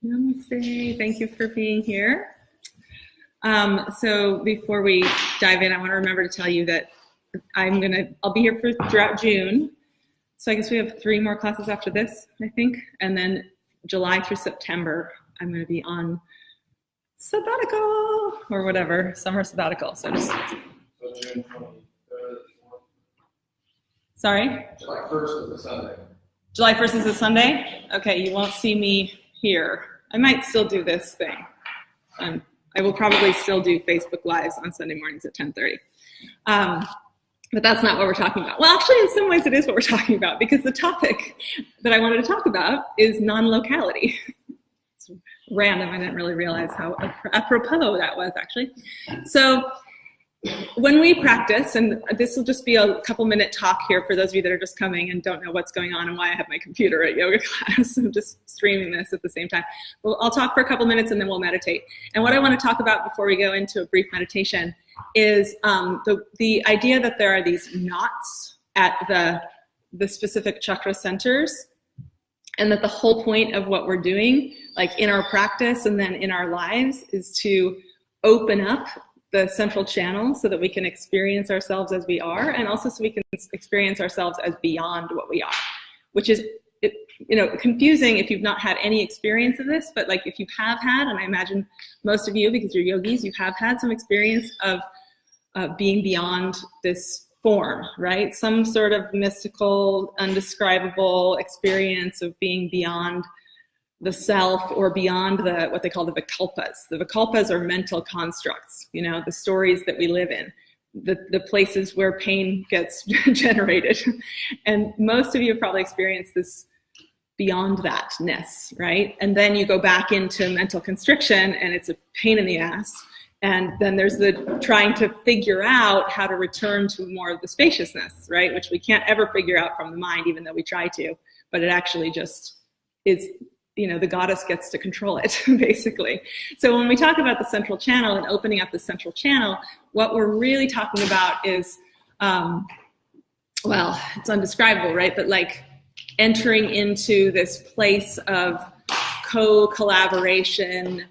Namaste. Thank you for being here. So before we dive in, I want to remember to tell you that I'll be here throughout June. So I guess we have 3 more classes after this, I think. And then July through September, I'm going to be on sabbatical or whatever, summer sabbatical. So just. June 23rd. Sorry? July 1st is a Sunday. July 1st is a Sunday? Okay, you won't see me here. I might still do this thing. I will probably still do Facebook Lives on Sunday mornings at 10:30. But that's not what we're talking about. Well, actually, in some ways it is what we're talking about, because the topic that I wanted to talk about is non-locality. It's random. I didn't really realize how apropos that was, actually. So when we practice, and this will just be a couple-minute talk here for those of you that are just coming and don't know what's going on and why I have my computer at yoga class. I'm just streaming this at the same time. Well, I'll talk for a couple minutes and then we'll meditate. And what I want to talk about before we go into a brief meditation is the idea that there are these knots at the specific chakra centers, and that the whole point of what we're doing, like in our practice and then in our lives, is to open up the central channel so that we can experience ourselves as we are, and also so we can experience ourselves as beyond what we are, which is, confusing if you've not had any experience of this. But like if you have had, and I imagine most of you, because you're yogis, you have had some experience of being beyond this form, right? Some sort of mystical, undescribable experience of being beyond the self, or beyond what they call the vikalpas. The vikalpas are mental constructs, the stories that we live in, the places where pain gets generated. And most of you have probably experienced this beyond thatness, right? And then you go back into mental constriction and it's a pain in the ass. And then there's the trying to figure out how to return to more of the spaciousness, right? Which we can't ever figure out from the mind, even though we try to, but it actually just is, the goddess gets to control it, basically. So when we talk about the central channel and opening up the central channel, what we're really talking about is, it's undescribable, right? But like entering into this place of co-collaboration,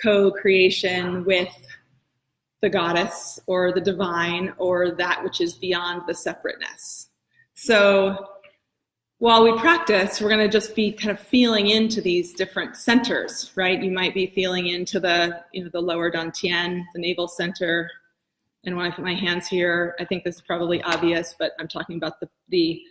co-creation with the goddess or the divine, or that which is beyond the separateness. So while we practice, we're going to just be kind of feeling into these different centers, right? You might be feeling into the lower dantian, the navel center. And when I put my hands here, I think this is probably obvious, but I'm talking about the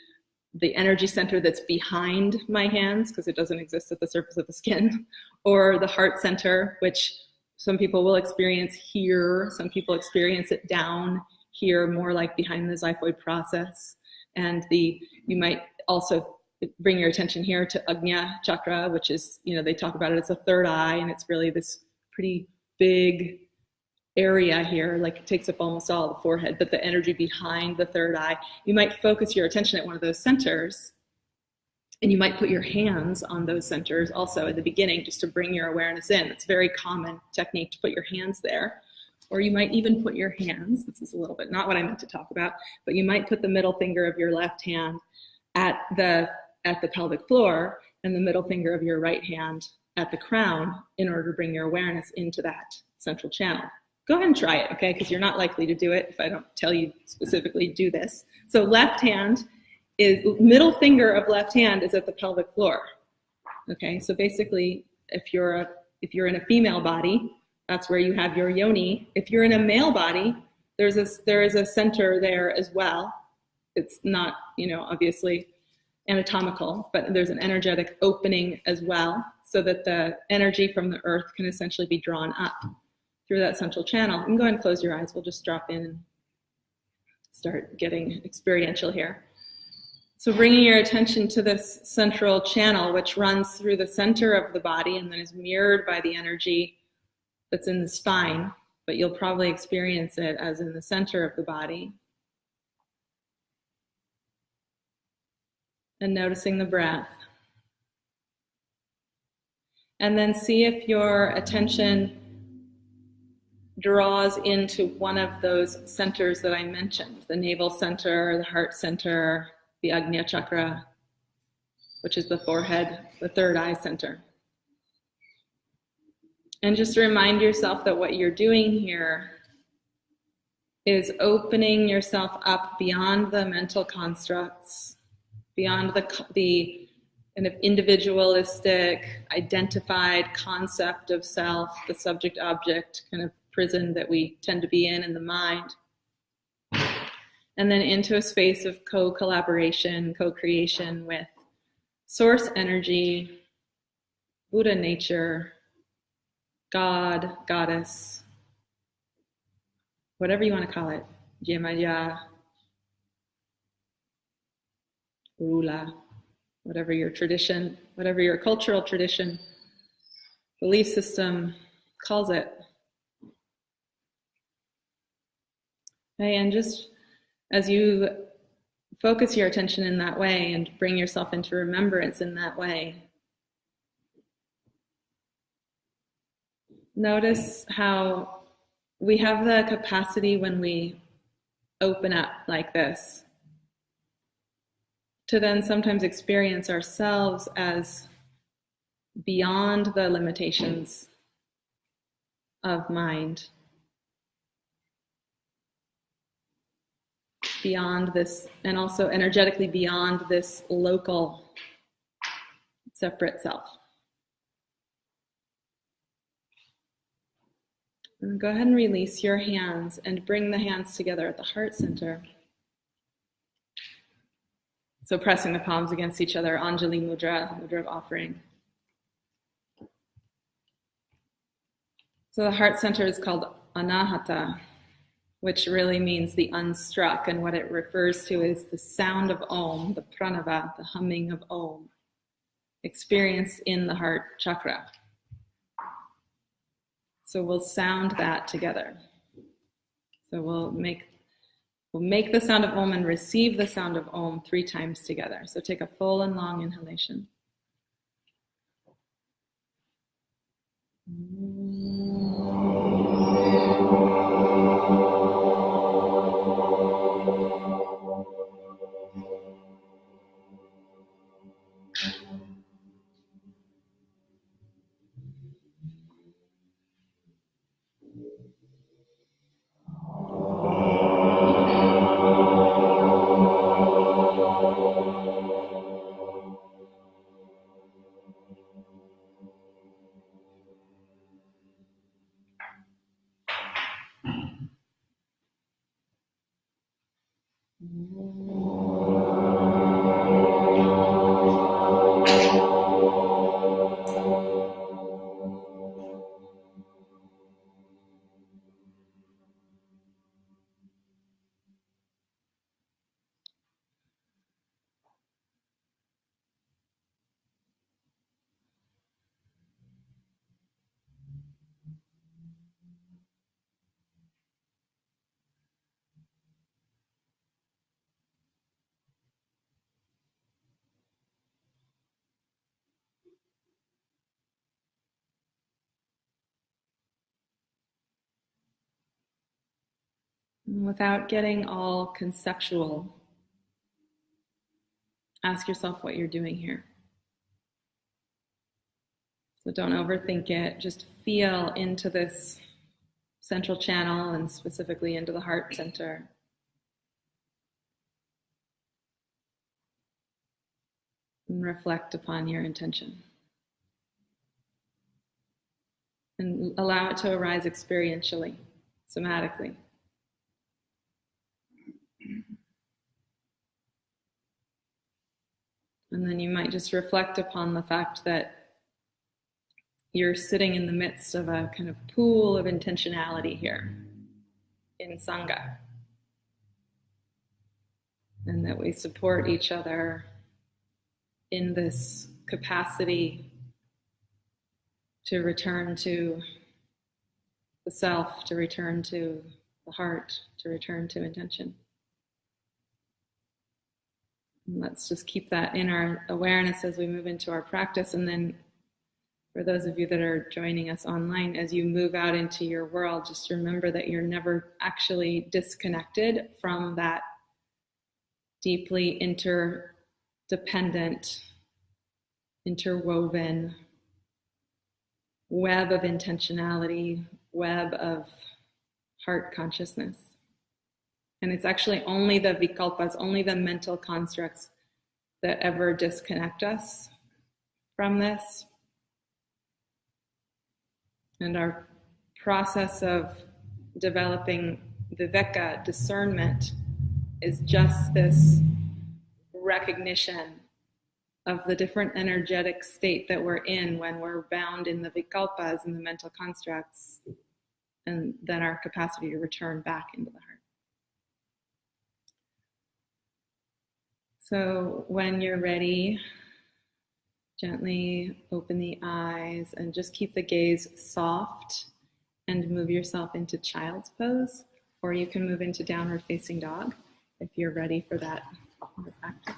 energy center that's behind my hands, because it doesn't exist at the surface of the skin, or the heart center, which some people will experience here. Some people experience it down here, more like behind the xiphoid process. And you might also bring your attention here to Ajna chakra, which is, they talk about it as a third eye, and it's really this pretty big area here, like it takes up almost all the forehead, but the energy behind the third eye. You might focus your attention at one of those centers, and you might put your hands on those centers also at the beginning, just to bring your awareness in. It's a very common technique to put your hands there. Or you might even put your hands, this is a little bit not what I meant to talk about, but you might put the middle finger of your left hand at the pelvic floor, and the middle finger of your right hand at the crown, in order to bring your awareness into that central channel. Go ahead and try it, okay? Because you're not likely to do it if I don't tell you specifically do this. So middle finger of left hand is at the pelvic floor. Okay, so basically, if you're in a female body, that's where you have your yoni. If you're in a male body, there is a center there as well. It's not, obviously anatomical, but there's an energetic opening as well, so that the energy from the earth can essentially be drawn up through that central channel. You can go ahead and close your eyes. We'll just drop in and start getting experiential here. So bringing your attention to this central channel, which runs through the center of the body and then is mirrored by the energy that's in the spine, but you'll probably experience it as in the center of the body. And noticing the breath. And then see if your attention draws into one of those centers that I mentioned, the navel center, the heart center, the Ajna chakra, which is the forehead, the third eye center. And just remind yourself that what you're doing here is opening yourself up beyond the mental constructs, beyond the kind of individualistic, identified concept of self, the subject-object kind of prison that we tend to be in the mind. And then into a space of co-collaboration, co-creation with source energy, Buddha nature, God, goddess, whatever you want to call it, Jemaya, Rula, whatever your tradition, whatever your cultural tradition, belief system calls it. Okay, and just as you focus your attention in that way and bring yourself into remembrance in that way, notice how we have the capacity when we open up like this to then sometimes experience ourselves as beyond the limitations of mind, beyond this, and also energetically beyond this local separate self. And go ahead and release your hands and bring the hands together at the heart center. So pressing the palms against each other, Anjali Mudra, Mudra of offering. So the heart center is called Anahata, which really means the unstruck, and what it refers to is the sound of Om, the pranava, the humming of Om, experienced in the heart chakra. So we'll sound that together. So we'll make the sound of Om and receive the sound of Om 3 times together. So take a full and long inhalation. Without getting all conceptual, ask yourself what you're doing here. So don't overthink it. Just feel into this central channel and specifically into the heart center. And reflect upon your intention. And allow it to arise experientially, somatically. And then you might just reflect upon the fact that you're sitting in the midst of a kind of pool of intentionality here in Sangha. And that we support each other in this capacity to return to the self, to return to the heart, to return to intention. And let's just keep that in our awareness as we move into our practice. And then for those of you that are joining us online, as you move out into your world, just remember that you're never actually disconnected from that deeply interdependent interwoven web of intentionality, web of heart consciousness. And it's actually only the vikalpas, only the mental constructs that ever disconnect us from this. And our process of developing viveka, discernment, is just this recognition of the different energetic state that we're in when we're bound in the vikalpas and the mental constructs, and then our capacity to return back into the heart. So when you're ready, gently open the eyes and just keep the gaze soft and move yourself into child's pose, or you can move into downward facing dog if you're ready for that practice.